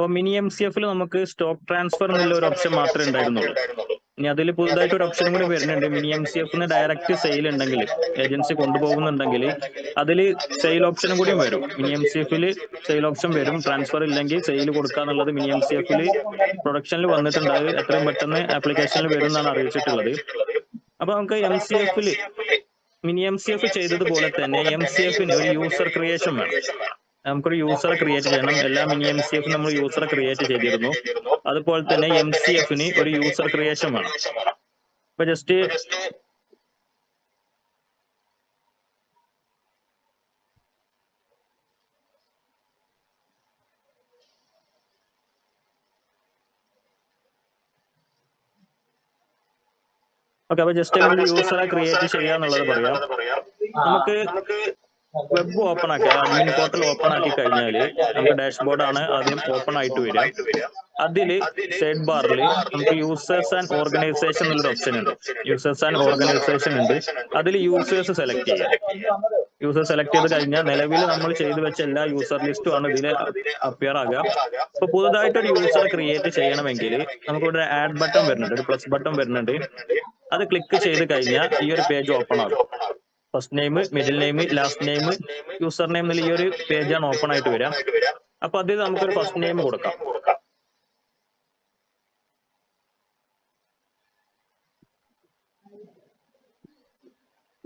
അപ്പോൾ mini MCF നമുക്ക് stock transfer എന്നുള്ള ഒരു ഓപ്ഷൻ മാത്രമേ ഉണ്ടായിരുന്നുള്ളൂ. ഇനി അതിൽ പുതുതായിട്ട് ഒരു ഓപ്ഷൻ കൂടി വരുന്നുണ്ട്. മിനി MCF ഡയറക്റ്റ് സെയിൽ ഉണ്ടെങ്കിൽ, ഏജൻസി കൊണ്ടുപോകുന്നുണ്ടെങ്കിൽ അതിൽ സെയിൽ ഓപ്ഷനും കൂടിയും വരും. മിനി MCF സെയിൽ ഓപ്ഷൻ വരും. ട്രാൻസ്ഫർ ഇല്ലെങ്കിൽ സെയിൽ കൊടുക്കാന്നുള്ളത് മിനി MCF പ്രൊഡക്ഷനിൽ വന്നിട്ടുണ്ട്. അത് എത്രയും പെട്ടെന്ന് ആപ്ലിക്കേഷനിൽ വരും എന്നാണ് അറിയിച്ചിട്ടുള്ളത്. അപ്പൊ നമുക്ക് മിനി MCF ചെയ്തതുപോലെ തന്നെ MCF ഒരു യൂസർ ക്രിയേഷൻ വേണം. നമുക്കൊരു യൂസറെ ക്രിയേറ്റ് ചെയ്യണം. എല്ലാ മിനി MCF നമ്മൾ യൂസറെ ക്രിയേറ്റ് ചെയ്തിരുന്നു. അതുപോലെ തന്നെ MCF ഒരു യൂസർ ക്രിയേഷൻ വേണം. അപ്പൊ ജസ്റ്റ് അപ്പൊ ജസ്റ്റ് യൂസറെ ക്രിയേറ്റ് ചെയ്യാന്നുള്ളത് പറയാം. നമുക്ക് വെബ് ഓപ്പൺ ആക്കി, അഡ്മിൻ പോർട്ടൽ ഓപ്പൺ ആക്കി കഴിഞ്ഞാൽ നമുക്ക് ഡാഷ്ബോർഡ് ആണ് ആദ്യം ഓപ്പൺ ആയിട്ട് വരിക. അതിൽ സൈഡ് ബാറിൽ നമുക്ക് യൂസേഴ്സ് ആൻഡ് ഓർഗനൈസേഷൻ എന്നുള്ളൊരു ഓപ്ഷൻ ഉണ്ട്. യൂസേഴ്സ് ആൻഡ് ഓർഗനൈസേഷൻ ഉണ്ട്. അതിൽ യൂസേഴ്സ് സെലക്ട് ചെയ്യാം. യൂസർ സെലക്ട് ചെയ്ത് കഴിഞ്ഞാൽ നിലവിൽ നമ്മൾ ചെയ്തു വെച്ച എല്ലാ യൂസർ ലിസ്റ്റും ആണ് ഇതിൽ അപ്പിയർ ആകുക. അപ്പൊ പുതുതായിട്ടൊരു യൂസർ ക്രിയേറ്റ് ചെയ്യണമെങ്കിൽ നമുക്കിവിടെ ആഡ് ബട്ടൺ വരുന്നുണ്ട്, ഒരു പ്ലസ് ബട്ടൺ വരുന്നുണ്ട്. അത് ക്ലിക്ക് ചെയ്ത് കഴിഞ്ഞാൽ ഈ ഒരു പേജ് ഓപ്പൺ ആകും. First name, middle name, last name, user name എന്നുള്ള ഈ ഒരു പേജാണ് ഓപ്പൺ ആയിട്ട് വരിക. അപ്പൊ അതിൽ നമുക്കൊരു ഫസ്റ്റ് നെയിം കൊടുക്കാം.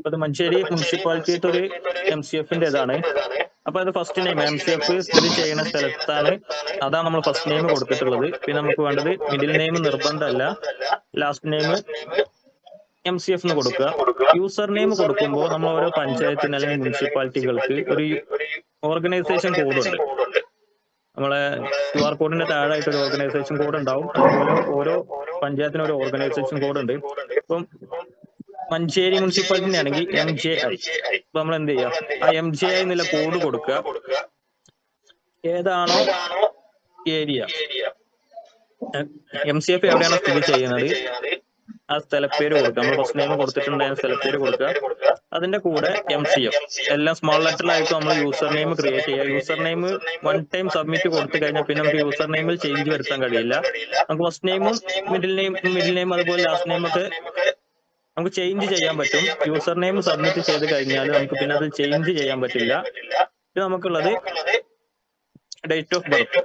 അത് മഞ്ചേരി മുനിസിപ്പാലിറ്റിയുടെ ഒരു MCF ഇതാണ്. അപ്പൊ അത് ഫസ്റ്റ് നെയിം MCF സ്ഥിതി ചെയ്യുന്ന സ്ഥലത്താണ്, അതാണ് നമ്മൾ ഫസ്റ്റ് നെയിം കൊടുത്തിട്ടുള്ളത്. പിന്നെ നമുക്ക് വേണ്ടത് മിഡിൽ നെയിം നിർബന്ധമല്ല, ലാസ്റ്റ് നെയിം MCF എന്ന് കൊടുക്കുക. യൂസർ നെയിം കൊടുക്കുമ്പോൾ നമ്മൾ ഓരോ പഞ്ചായത്തിന് അല്ലെങ്കിൽ മുനിസിപ്പാലിറ്റികൾക്ക് ഒരു ഓർഗനൈസേഷൻ കോഡ് ഉണ്ട്. നമ്മളെ QR കോഡിന്റെ താഴായിട്ട് ഒരു ഓർഗനൈസേഷൻ കോഡ് ഉണ്ടാവും. അതുപോലെ ഓരോ പഞ്ചായത്തിനും ഒരു ഓർഗനൈസേഷൻ കോഡ് ഉണ്ട്. ഇപ്പം മഞ്ചേരി മുനിസിപ്പാലിറ്റി ആണെങ്കിൽ MJI. അപ്പൊ നമ്മൾ എന്ത് ചെയ്യാം, ആ MJI എന്നുള്ള കോഡ് കൊടുക്കുക. ഏതാണോ ഏരിയ, MCF എവിടെയാണോ സ്ഥിതി ചെയ്യുന്നത് ആ സ്ഥലപ്പേര് കൊടുക്കുക. നമ്മൾ ഫസ്റ്റ് നെയിം കൊടുത്തിട്ടുണ്ടായ സ്ഥലപ്പേര് കൊടുക്കുക. അതിന്റെ കൂടെ MCF എല്ലാം സ്മോൾ ലെറ്ററിലായിട്ട് നമ്മൾ യൂസർ നെയിം ക്രിയേറ്റ് ചെയ്യുക. User name one time submit കൊടുത്തു കഴിഞ്ഞാൽ പിന്നെ നമുക്ക് യൂസർ നെയിമിൽ ചേഞ്ച് വരുത്താൻ കഴിയില്ല. നമുക്ക് ഫസ്റ്റ് നെയിമും മിഡിൽ നെയിം അതുപോലെ ലാസ്റ്റ് നെയിം ഒക്കെ നമുക്ക് ചേഞ്ച് ചെയ്യാൻ പറ്റും. യൂസർ നെയിം സബ്മിറ്റ് ചെയ്ത് കഴിഞ്ഞാൽ നമുക്ക് പിന്നെ അത് ചേഞ്ച് ചെയ്യാൻ പറ്റില്ല. ഇത് നമുക്കുള്ളത് ഡേറ്റ് ഓഫ് ബർത്ത്.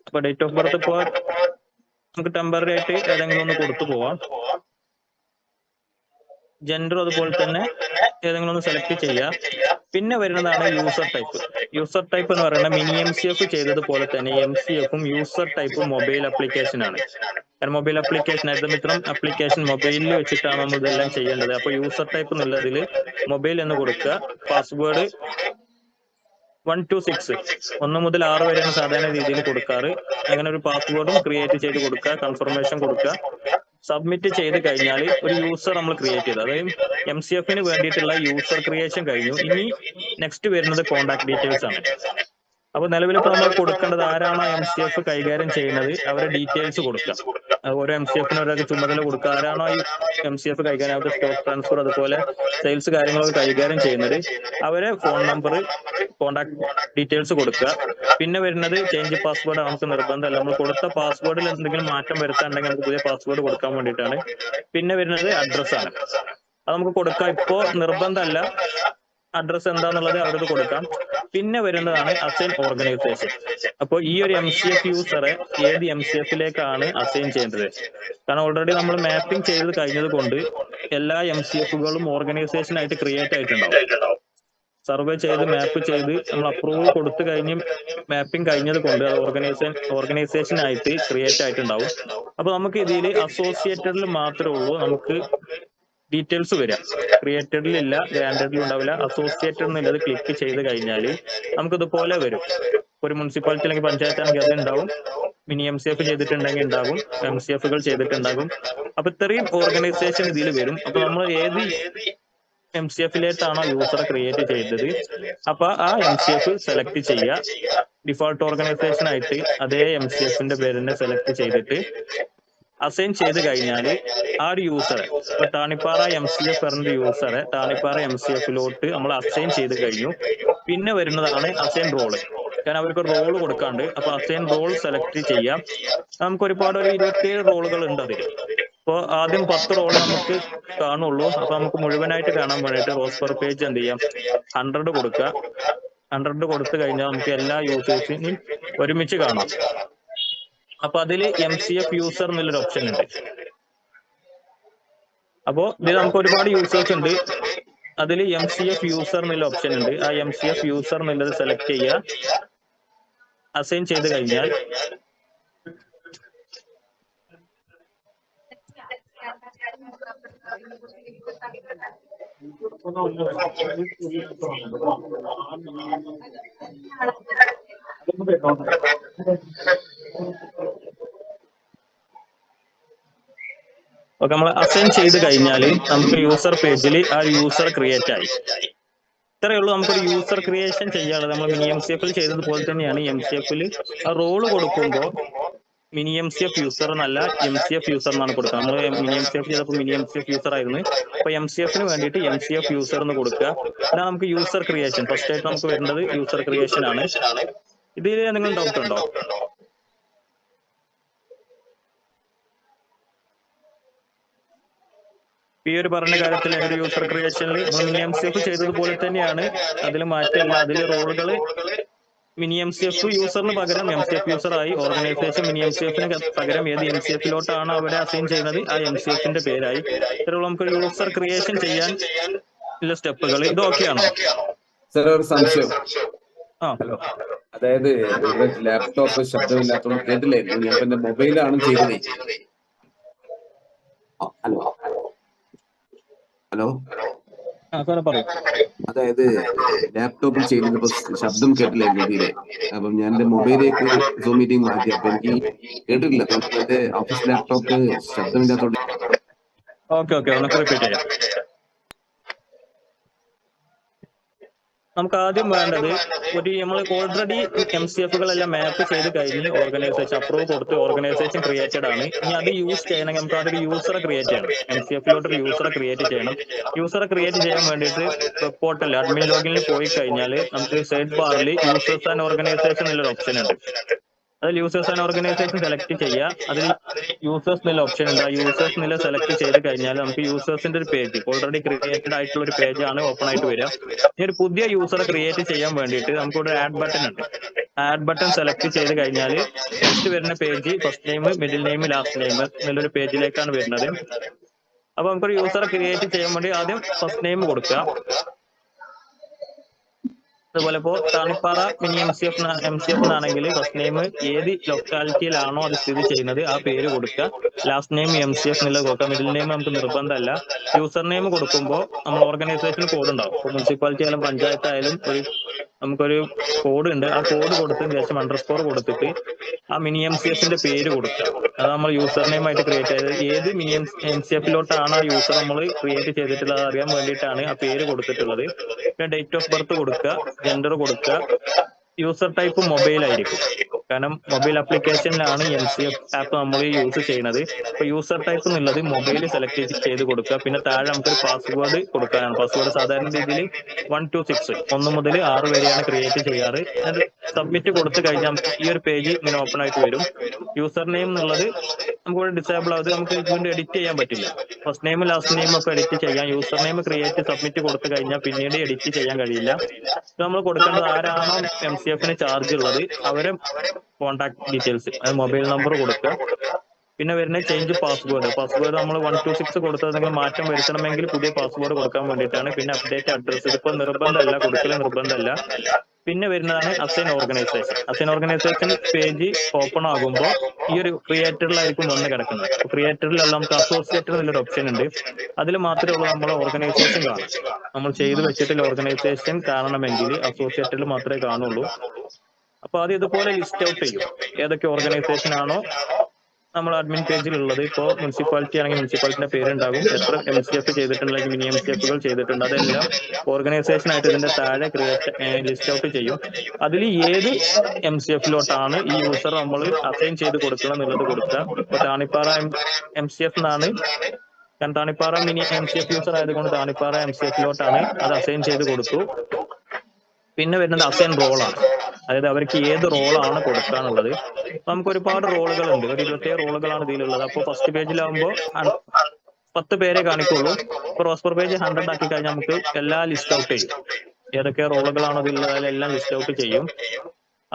അപ്പൊ ഡേറ്റ് ഓഫ് ബർത്ത് ഇപ്പോൾ നമുക്ക് ടെമ്പററി ആയിട്ട് ഏതെങ്കിലും ഒന്ന് കൊടുത്തു പോവാം. ജെൻഡർ അതുപോലെ തന്നെ ഏതെങ്കിലും ഒന്ന് സെലക്ട് ചെയ്യുക. പിന്നെ വരുന്നതാണ് യൂസർ ടൈപ്പ്. യൂസർ ടൈപ്പ് എന്ന് പറയുന്നത് മിനി MCF ചെയ്തതുപോലെ തന്നെ MCF user type mobile application ആണ്. കാരണം മൊബൈൽ ആപ്ലിക്കേഷൻ ആയിട്ട് ഇത്തരം ആപ്ലിക്കേഷൻ മൊബൈലിൽ വെച്ചിട്ടാണ് നമ്മൾ ഇതെല്ലാം ചെയ്യേണ്ടത്. അപ്പൊ യൂസർ ടൈപ്പ് എന്നുള്ളതിൽ മൊബൈൽ എന്ന് കൊടുക്കുക. പാസ്വേഡ് 1 to 6, 1 മുതൽ 6 വരെയാണ് സാധാരണ രീതിയിൽ കൊടുക്കാറ്. അങ്ങനെ ഒരു പാസ്വേഡും ക്രിയേറ്റ് ചെയ്ത് കൊടുക്കുക, കൺഫർമേഷൻ കൊടുക്കുക. സബ്മിറ്റ് ചെയ്ത് കഴിഞ്ഞാൽ ഒരു യൂസർ നമ്മൾ ക്രിയേറ്റ് ചെയ്ത്, അതായത് MCF വേണ്ടിയിട്ടുള്ള യൂസർ ക്രിയേഷൻ കഴിഞ്ഞു. ഇനി നെക്സ്റ്റ് വരുന്നത് കോൺടാക്ട് ഡീറ്റെയിൽസ് ആണ്. അപ്പൊ നിലവിൽ ഇപ്പൊ നമ്മൾ കൊടുക്കേണ്ടത് ആരാണോ MCF കൈകാര്യം ചെയ്യുന്നത് അവരുടെ ഡീറ്റെയിൽസ് കൊടുക്കുക. ഓരോ MCF ഒരാൾക്ക് ചുമതല കൊടുക്കുക. ആരാണോ ഈ MCF കൈകാര്യം, അവരുടെ സ്റ്റോക്ക് ട്രാൻസ്ഫർ അതുപോലെ സെയിൽസ് കാര്യങ്ങളൊക്കെ കൈകാര്യം ചെയ്യുന്നത് അവരെ ഫോൺ നമ്പർ, കോൺടാക്ട് ഡീറ്റെയിൽസ് കൊടുക്കുക. പിന്നെ വരുന്നത് ചേഞ്ച് പാസ്വേഡ് നമുക്ക് നിർബന്ധമല്ല. നമ്മൾ കൊടുത്ത പാസ്വേഡിൽ എന്തെങ്കിലും മാറ്റം വരുത്താനുണ്ടെങ്കിൽ നമുക്ക് പുതിയ പാസ്വേഡ് കൊടുക്കാൻ വേണ്ടിയിട്ടാണ്. പിന്നെ വരുന്നത് അഡ്രസ് ആണ്. അത് നമുക്ക് കൊടുക്കാം. ഇപ്പോ നിർബന്ധമല്ല, അഡ്രസ് എന്താന്നുള്ളത് അവരത് കൊടുക്കാം. പിന്നെ വരുന്നതാണ് അസൈൻ ഓർഗനൈസേഷൻ. അപ്പോൾ ഈ ഒരു MCF യൂസറെ ഏത് MCFിലേക്കാണ് അസൈൻ ചെയ്യേണ്ടത്? കാരണം ഓൾറെഡി നമ്മൾ മാപ്പിംഗ് ചെയ്ത് കഴിഞ്ഞത് കൊണ്ട് എല്ലാ MCFകളും ഓർഗനൈസേഷൻ ആയിട്ട് ക്രിയേറ്റ് ആയിട്ടുണ്ടാവും. സർവേ ചെയ്ത് മാപ്പ് ചെയ്ത് നമ്മൾ അപ്രൂവൽ കൊടുത്തു കഴിഞ്ഞ് മാപ്പിംഗ് കഴിഞ്ഞത് കൊണ്ട് അത് ഓർഗനൈസേഷൻ ആയിട്ട് ക്രിയേറ്റ് ആയിട്ടുണ്ടാവും. അപ്പൊ നമുക്ക് ഇതിൽ അസോസിയേറ്റഡിൽ മാത്രമേ ഉള്ളൂ നമുക്ക് ഡീറ്റെയിൽസ് വരാം. ക്രിയേറ്റഡിൽ ഇല്ല, ഗ്രാൻഡഡിൽ ഉണ്ടാവില്ല. അസോസിയേറ്റഡ് എന്നുള്ളത് ക്ലിക്ക് ചെയ്ത് കഴിഞ്ഞാൽ നമുക്ക് ഇതുപോലെ വരും. ഒരു മുനിസിപ്പാലിറ്റി അല്ലെങ്കിൽ പഞ്ചായത്ത് ആണെങ്കിൽ അത് ഉണ്ടാവും. മിനി MCF ചെയ്തിട്ടുണ്ടെങ്കിൽ ഉണ്ടാകും, MCFകൾ ചെയ്തിട്ടുണ്ടാകും. അപ്പൊ ഇത്രയും ഓർഗനൈസേഷൻ ഇതിൽ വരും. അപ്പൊ നമ്മൾ ഏത് MCFിലേക്കാണോ യൂസറെ ക്രിയേറ്റ് ചെയ്തത് അപ്പൊ ആ MCF സെലക്ട് ചെയ്യുക. ഡിഫോൾട്ട് ഓർഗനൈസേഷൻ ആയിട്ട് അതേ MCFന്റെ പേരിനെ സെലക്ട് ചെയ്തിട്ട് അസൈൻ ചെയ്ത് കഴിഞ്ഞാൽ ആ ഒരു യൂസറെ, ഇപ്പൊ താണിപ്പാറ MCF പറഞ്ഞ യൂസറെ താണിപ്പാറ MCFിലോട്ട് നമ്മൾ അസൈൻ ചെയ്ത് കഴിഞ്ഞു. പിന്നെ വരുന്നതാണ് അസൈൻ റോള്. കാരണം അവർക്ക് റോൾ കൊടുക്കാണ്ട്. അപ്പൊ അസൈൻ റോൾ സെലക്ട് ചെയ്യാം. നമുക്ക് ഒരുപാട് ഒരു 27 റോളുകൾ ഉണ്ട് അതിൽ. അപ്പോൾ ആദ്യം 10 റോൾ നമുക്ക് കാണുള്ളൂ. അപ്പൊ നമുക്ക് മുഴുവനായിട്ട് കാണാൻ വേണ്ടിയിട്ട് റോസ് പെർ പേജ് എന്ത് ചെയ്യാം, 100 കൊടുക്കുക. 100 കൊടുത്തു കഴിഞ്ഞാൽ നമുക്ക് എല്ലാ യൂസേഴ്സിനെയും ഒരുമിച്ച് കാണാം. അപ്പൊ അതിൽ MCF യൂസർ എന്നുള്ളൊരു ഓപ്ഷൻ ഉണ്ട്. അപ്പോ ഇതിൽ നമുക്ക് ഒരുപാട് യൂസേഴ്സ് ഉണ്ട്. അതിൽ MCF യൂസർ എന്നുള്ള ഓപ്ഷൻ ഉണ്ട്. ആ MCF യൂസർ എന്നുള്ളത് സെലക്ട് ചെയ്യുക. അസൈൻ ചെയ്ത് കഴിഞ്ഞാൽ ഓക്കെ, നമ്മൾ അസൈൻ ചെയ്ത് കഴിഞ്ഞാൽ നമുക്ക് യൂസർ പേജിൽ ആ യൂസർ ക്രിയേറ്റ് ആയി. ഇത്രയേ ഉള്ളൂ നമുക്കൊരു യൂസർ ക്രിയേഷൻ ചെയ്യാനുള്ളത്. നമ്മൾ മിനി MCF ചെയ്തതുപോലെ തന്നെയാണ് MCF ആ റോള് കൊടുക്കുമ്പോൾ മിനി MCF യൂസർ എന്നല്ല MCF യൂസർ എന്നാണ് കൊടുക്കുക. നമ്മൾ മിനി MCF ചെയ്തപ്പോൾ മിനി MCF യൂസർ ആയിരുന്നു. അപ്പൊ MCFന് വേണ്ടിയിട്ട് MCF യൂസർ എന്ന് കൊടുക്കുക. അതാണ് നമുക്ക് യൂസർ ക്രിയേഷൻ. ഫസ്റ്റ് ആയിട്ട് നമുക്ക് വേണ്ടത് യൂസർ ക്രിയേഷൻ ആണ്. ഇതിൽ എന്തെങ്കിലും ഡൗട്ട് ഉണ്ടോ? ഈ ഒരു പറഞ്ഞ കാര്യത്തിൽ ഒരു യൂസർ ക്രിയേഷനിൽ നമ്മൾ മിനി MCF ചെയ്തതുപോലെ തന്നെയാണ്. അതിൽ മാറ്റമല്ല. അതിൽ റോളുകൾ മിനി MCF യൂസറിന് പകരം MCF യൂസർ ആയി. ഓർഗനൈസേഷൻ മിനി MCFന് പകരം ഏത് MCFിലോട്ടാണ് അവിടെ അസൈൻ ചെയ്യുന്നത് ആ MCFന്റെ പേരായി. ഇത്രയുള്ള നമുക്ക് യൂസർ ക്രിയേഷൻ ചെയ്യാൻ ഉള്ള സ്റ്റെപ്പുകൾ. ഇത് ഓക്കെയാണോ? സാർ ഒരു സംശയം. ഹലോ, അതായത് ഇവിടെ ലാപ്ടോപ്പ് ശബ്ദമില്ലാത്തതുകൊണ്ട് കേട്ടില്ലായിരുന്നു. ഞാൻ എന്റെ മൊബൈലാണ് ചെയ്തത്. ഹലോ ഹലോ അതായത് ലാപ്ടോപ്പിൽ ചെയ്യുന്നപ്പോ ശബ്ദം കേട്ടില്ലായിരുന്നു തീരെ. അപ്പം ഞാൻ എന്റെ മൊബൈലിലേക്ക് സൂം മീറ്റിംഗ് മാറ്റി. അപ്പൊ എനിക്ക് കേട്ടിട്ടില്ല. എന്റെ ഓഫീസ് ലാപ്ടോപ്പ് ശബ്ദമില്ലാത്തോണ്ട്. നമുക്ക് ആദ്യം വേണ്ടത് നമ്മൾ ഓൾറെഡി MCFകളെല്ലാം മാപ്പ് ചെയ്ത് കഴിഞ്ഞ് ഓർഗനൈസേഷൻ അപ്രൂവ് കൊടുത്ത് ഓർഗനൈസേഷൻ ക്രിയേറ്റഡ് ആണ്. ഇനി അത് യൂസ് ചെയ്യണമെങ്കിൽ നമുക്ക് അതൊരു യൂസറെ ക്രിയേറ്റ് ചെയ്യണം. MCFിലോട്ട് ഒരു യൂസറെ ക്രിയേറ്റ് ചെയ്യണം. യൂസറെ ക്രിയേറ്റ് ചെയ്യാൻ വേണ്ടിയിട്ട് പോർട്ടൽ അഡ്മിൻ ലോഗിനിൽ പോയി കഴിഞ്ഞാൽ നമുക്ക് സൈഡ് ബാറിൽ യൂസേഴ്സ് ആൻഡ് ഓർഗനൈസേഷൻ എന്നുള്ള ഓപ്ഷൻ ഉണ്ട്. അതിൽ യൂസേഴ്സ് ആൻഡ് ഓർഗനൈസേഷൻ സെലക്ട് ചെയ്യുക. അതിൽ യൂസേഴ്സ് എന്നുള്ള ഓപ്ഷൻ ഉണ്ട്. ആ യൂസേഴ്സ് എന്നുള്ള സെലക്ട് ചെയ്ത് കഴിഞ്ഞാൽ നമുക്ക് യൂസേഴ്സിന്റെ ഒരു പേജ് ഓൾറെഡി ക്രിയേറ്റഡ് ആയിട്ടുള്ള ഒരു പേജാണ് ഓപ്പൺ ആയിട്ട് വരിക. ഇനി ഒരു പുതിയ യൂസറെ ക്രിയേറ്റ് ചെയ്യാൻ വേണ്ടിയിട്ട് നമുക്കൊരു ആഡ് ബട്ടൺ ഉണ്ട്. ആഡ് ബട്ടൺ സെലക്ട് ചെയ്ത് കഴിഞ്ഞാൽ നെക്സ്റ്റ് വരുന്ന page first name, middle name, last name എന്നുള്ളൊരു പേജിലേക്കാണ് വരുന്നത്. അപ്പൊ നമുക്കൊരു യൂസറെ ക്രിയേറ്റ് ചെയ്യാൻ വേണ്ടി ആദ്യം ഫസ്റ്റ് നെയിം കൊടുക്കുക. അതുപോലെ ഇപ്പോൾ താണിപ്പാറ മിനി MCF എന്നാണെങ്കിൽ ഫസ്റ്റ് നെയിം ഏത് ലൊക്കാലിറ്റിയിലാണോ അത് സ്ഥിതി ചെയ്യുന്നത് ആ പേര് കൊടുക്കുക. ലാസ്റ്റ് നെയിം MCF എന്നുള്ളത് കൊടുക്കുക. മിഡിൽ നെയിം നമുക്ക് നിർബന്ധമല്ല. യൂസർ നെയിം കൊടുക്കുമ്പോൾ നമ്മൾ ഓർഗനൈസേഷൻ കോഡ് ഉണ്ടാവും. ഇപ്പോൾ മുനിസിപ്പാലിറ്റി ആയാലും പഞ്ചായത്ത് ആയാലും നമുക്കൊരു കോഡ് ഉണ്ട്. ആ കോഡ് കൊടുത്തതിന് ശേഷം അണ്ടർസ്കോർ കൊടുത്തിട്ട് ആ മിനി MCFന്റെ പേര് കൊടുക്കുക. അത് നമ്മൾ യൂസർ നെയിം ആയിട്ട് ക്രിയേറ്റ് ചെയ്തത്. ഏത് മിനി MCFിലോട്ടാണ് ആ യൂസർ നമ്മൾ ക്രിയേറ്റ് ചെയ്തിട്ടുള്ളത് അറിയാൻ വേണ്ടിയിട്ടാണ് ആ പേര് കൊടുത്തിട്ടുള്ളത്. പിന്നെ ഡേറ്റ് ഓഫ് ബർത്ത് കൊടുക്കുക, ജെൻഡർ കൊടുക്കുക. യൂസർ ടൈപ്പ് മൊബൈൽ ആയിരിക്കും. കാരണം മൊബൈൽ ആപ്ലിക്കേഷനിലാണ് MCF ആപ്പ് നമ്മൾ യൂസ് ചെയ്യുന്നത്. അപ്പൊ യൂസർ ടൈപ്പ് എന്നുള്ളത് മൊബൈൽ സെലക്ട് ചെയ്ത് കൊടുക്കുക. പിന്നെ താഴെ നമുക്കൊരു പാസ്വേഡ് കൊടുക്കാനാണ്. പാസ്വേഡ് സാധാരണ രീതിയിൽ 1 to 6 1 മുതൽ 6 വരെയാണ് ക്രിയേറ്റ് ചെയ്യാറ്. അത് സബ്മിറ്റ് കൊടുത്തു കഴിഞ്ഞാൽ നമുക്ക് ഈ ഒരു പേജ് ഇങ്ങനെ ഓപ്പൺ ആയിട്ട് വരും. യൂസർ നെയിം എന്നുള്ളത് നമുക്ക് ഡിസേബിൾ ആവും. നമുക്ക് വീണ്ടും എഡിറ്റ് ചെയ്യാൻ പറ്റില്ല. ഫസ്റ്റ് നെയിം ലാസ്റ്റ് നെയിം ഒക്കെ എഡിറ്റ് ചെയ്യാം. യൂസർ നെയിം ക്രിയേറ്റ് സബ്മിറ്റ് കൊടുത്തു കഴിഞ്ഞാൽ പിന്നീട് എഡിറ്റ് ചെയ്യാൻ കഴിയില്ല. നമ്മൾ കൊടുക്കേണ്ടത് ആരാണോ MCFന് ചാർജ് ഉള്ളത് അവരെ കോൺടാക്ട് ഡീറ്റെയിൽസ്, അത് മൊബൈൽ നമ്പർ കൊടുക്കുക. പിന്നെ വരുന്ന ചേഞ്ച് പാസ്വേഡ് നമ്മൾ 1 to 6 കൊടുത്തതെങ്കിൽ മാറ്റം വരുത്തണമെങ്കിൽ പുതിയ പാസ്വേഡ് കൊടുക്കാൻ വേണ്ടിയിട്ടാണ്. പിന്നെ അപ്ഡേറ്റ് അഡ്രസ്, ഇതിപ്പോ നിർബന്ധമല്ല, കൊടുക്കൽ നിർബന്ധമല്ല. പിന്നെ വരുന്നതാണ് അസൈൻ ഓർഗനൈസേഷൻ പേജ് ഓപ്പൺ ആകുമ്പോൾ ഈ ഒരു ക്രിയേറ്ററിലായിരിക്കും വന്ന് കിടക്കുന്നത്. ക്രിയേറ്ററിലല്ല നമുക്ക് അസോസിയേറ്റഡ് എന്നൊരു ഓപ്ഷൻ ഉണ്ട്. അതിൽ മാത്രമേ ഉള്ളൂ നമ്മൾ ഓർഗനൈസേഷൻ കാണും. നമ്മൾ ചെയ്തു വെച്ചിട്ടുള്ള ഓർഗനൈസേഷൻ കാണണമെങ്കിൽ അസോസിയേറ്റഡിൽ മാത്രമേ കാണുള്ളൂ. അപ്പൊ അത് ഇതുപോലെ ലിസ്റ്റ് ഔട്ട് ചെയ്യും ഏതൊക്കെ ഓർഗനൈസേഷൻ ആണോ നമ്മൾ അഡ്മിൻ പേജിൽ ഉള്ളത്. ഇപ്പോൾ മുനിസിപ്പാലിറ്റി ആണെങ്കിൽ മുനിസിപ്പാലിറ്റിന്റെ പേരുണ്ടാകും. എത്ര MCF ചെയ്തിട്ടുണ്ടെങ്കിൽ മിനി MCFകൾ ചെയ്തിട്ടുണ്ട് അതെല്ലാം ഓർഗനൈസേഷൻ ആയിട്ട് ഇതിന്റെ താഴെ ലിസ്റ്റ് ഔട്ട് ചെയ്യും. അതിൽ ഏത് MCFിലോട്ടാണ് ഈ യൂസർ നമ്മൾ അസൈൻ ചെയ്ത് കൊടുക്കണം എന്നുള്ളത് കൊടുക്കുക. ഇപ്പൊ താണിപ്പാറ MCF എന്നാണ്. കാരണം താണിപ്പാറ മിനി MCF യൂസർ ആയതുകൊണ്ട് താണിപ്പാറ MCFിലോട്ടാണ് അത് അസൈൻ ചെയ്ത് കൊടുത്തു. പിന്നെ വരുന്നത് അസൈൻ റോളാണ്. അതായത് അവർക്ക് ഏത് റോളാണ് കൊടുക്കാനുള്ളത്. നമുക്ക് ഒരുപാട് റോളുകൾ ഉണ്ട്, ഒരു 27 റോളുകളാണ് ഇതിലുള്ളത്. അപ്പോൾ ഫസ്റ്റ് പേജിലാവുമ്പോൾ 10 പേരെ കാണിക്കുള്ളൂ. ഇപ്പോൾ റോസ്റ്റർ പേജ് 100 ആക്കി കഴിഞ്ഞാൽ നമുക്ക് എല്ലാം ലിസ്റ്റ് ഔട്ട് ചെയ്യും, ഏതൊക്കെ റോളുകളാണോ ഇതിലുള്ളത് അതിലെല്ലാം ലിസ്റ്റ് ഔട്ട് ചെയ്യും.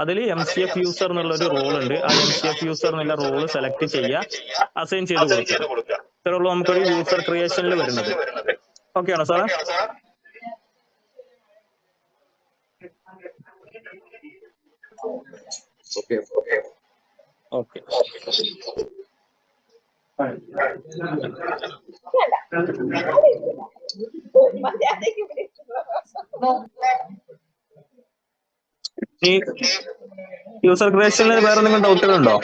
അതിൽ MCF യൂസർ എന്നുള്ള ഒരു റോൾ ഉണ്ട്. ആ MCF യൂസർ എന്നുള്ള റോള് സെലക്ട് ചെയ്യുക, അസൈൻ ചെയ്ത് കൊടുക്കുക. ഇത്രേ ഉള്ളൂ നമുക്കൊരു യൂസർ ക്രിയേഷനിൽ വരുന്നത്. ഓക്കെ ആണോ സാറേ? ഓക്കെ. ഈ യൂസർ ക്രിയേഷനിൽ വേറെ എന്തെങ്കിലും ഡൗട്ടുകളുണ്ടോ?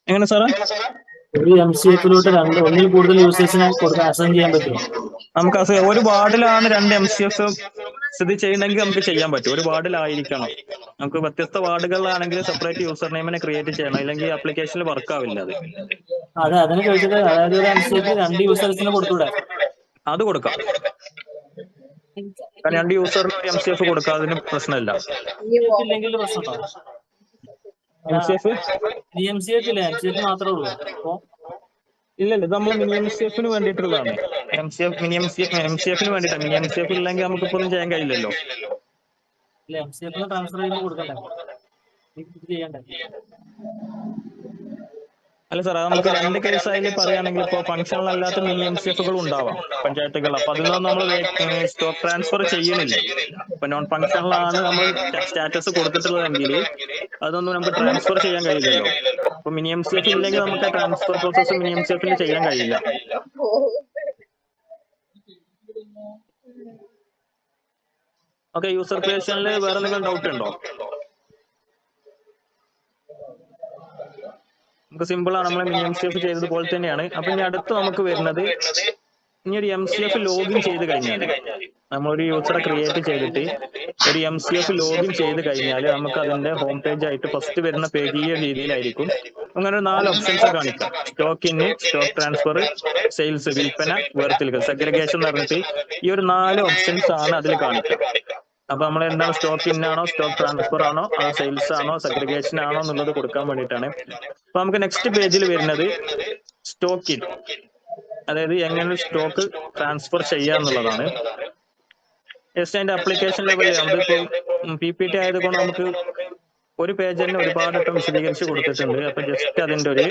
എങ്ങനെ സാറേ? ഒരു MCF-ലോട്ട് ഒന്നിൽ കൂടുതൽ യൂസേഴ്സിനെ അസൈൻ ചെയ്യാൻ പറ്റുമോ? നമുക്ക് ഒരു വാർഡിലാണ് 2 MCF സ്ഥിതി ചെയ്യണമെങ്കിൽ നമുക്ക് ചെയ്യാൻ പറ്റും. ഒരു വാർഡിലായിരിക്കണം. നമുക്ക് വ്യത്യസ്ത വാർഡുകളിലാണെങ്കിൽ സെപ്പറേറ്റ് യൂസർ നെയിമിനെ ക്രിയേറ്റ് ചെയ്യണം, ഇല്ലെങ്കിൽ ആപ്ലിക്കേഷനിൽ വർക്ക് ആവില്ല അത്. അതെ, അതിനെ ചോദിച്ചത്. അതായത് ഒരു MCF 2 യൂസേഴ്സിന് കൊടുത്തൂടെ? അത് കൊടുക്കാം. 2 യൂസറിന് MCF കൊടുക്കാം, അതിന് പ്രശ്നമില്ല. ഇല്ലെങ്കിൽ പ്രശ്നമുണ്ടോ? MCF ഇല്ല, MCF മാത്രമേ ഉള്ളൂ. ഇല്ലല്ല, ഇത് നമ്മൾ മിനി MCF-ന് വേണ്ടിയിട്ടുള്ളതാണ്. മിനി MCF-ന് വേണ്ടിയിട്ടാണ്. മിനി MCF ഇല്ലെങ്കിൽ നമുക്കിപ്പോ ഒന്നും ചെയ്യാൻ കഴിയില്ലല്ലോ. MCF-ന് ട്രാൻസ്ഫർ ചെയ്യുമ്പോൾ കൊടുക്കണ്ടേ? ചെയ്യണ്ടേ? അല്ല സാർ, അത് നമുക്ക് 2 കേസായി പറയുകയാണെങ്കിൽ ഇപ്പോൾ ഫംഗ്ഷനിലല്ലാത്ത മിനി MCF-കൾ ഉണ്ടാവാം പഞ്ചായത്തുകൾ. അപ്പൊ അതിനൊന്നും നമ്മൾ സ്റ്റോക്ക് ട്രാൻസ്ഫർ ചെയ്യണില്ല. ഇപ്പൊ നോൺ ഫംഗ്ഷനിലാണ് നമ്മൾ സ്റ്റാറ്റസ് കൊടുത്തിട്ടുള്ളതെങ്കിൽ അതൊന്നും നമുക്ക് ട്രാൻസ്ഫർ ചെയ്യാൻ കഴിയില്ലല്ലോ. അപ്പൊ മിനി MCF ഇല്ലെങ്കിൽ നമുക്ക് ട്രാൻസ്ഫർ പ്രോസസ് മിനി MCF-ൽ ചെയ്യാൻ കഴിയില്ല. ഓക്കെ, യൂസർ ക്രിയേഷനിൽ വേറെ എന്തെങ്കിലും ഡൗട്ട് ഉണ്ടോ? നമുക്ക് സിമ്പിൾ ആണ്, നമ്മൾ മിനി MCF ചെയ്തതുപോലെ തന്നെയാണ്. അപ്പൊ ഇനി അടുത്ത് നമുക്ക് വരുന്നത്, ഇനി ഒരു MCF ലോഗിൻ ചെയ്ത് കഴിഞ്ഞാൽ, നമ്മളൊരു യൂസറെ ക്രിയേറ്റ് ചെയ്തിട്ട് ഒരു MCF ലോഗിൻ ചെയ്ത് കഴിഞ്ഞാൽ നമുക്ക് അതിന്റെ ഹോം പേജ് ആയിട്ട് ഫസ്റ്റ് വരുന്ന പേജ് ഈ രീതിയിലായിരിക്കും. അങ്ങനെ 4 ഓപ്ഷൻസ് കാണിക്കാം. Stock in, stock transfer, sales, വിൽപ്പന, വേർതിരിക്കൽ, സെഗ്രിഗേഷൻ എന്ന് പറഞ്ഞിട്ട് ഈ ഒരു 4 ഓപ്ഷൻസ് ആണ് അതിൽ കാണിക്കുക. അപ്പൊ നമ്മൾ എന്താണ്, സ്റ്റോക്ക് ഇൻ ആണോ, സ്റ്റോക്ക് ട്രാൻസ്ഫർ ആണോ, അത് സെയിൽസ് ആണോ, സെഗ്രിഗേഷൻ ആണോ എന്നുള്ളത് കൊടുക്കാൻ വേണ്ടിയിട്ടാണ്. അപ്പൊ നമുക്ക് നെക്സ്റ്റ് പേജിൽ വരുന്നത് സ്റ്റോക്ക് ഇൻ, അതായത് എങ്ങനെ സ്റ്റോക്ക് ട്രാൻസ്ഫർ ചെയ്യാന്നുള്ളതാണ്. ജസ്റ്റ് അതിന്റെ അപ്ലിക്കേഷൻ ലെവലിൽ നമ്മളിപ്പോ PPT ആയതുകൊണ്ട് നമുക്ക് ഒരു പേജ് തന്നെ ഒരുപാട് വട്ടം വിശദീകരിച്ച് കൊടുത്തിട്ടുണ്ട്. അപ്പൊ ജസ്റ്റ് അതിന്റെ ഒരു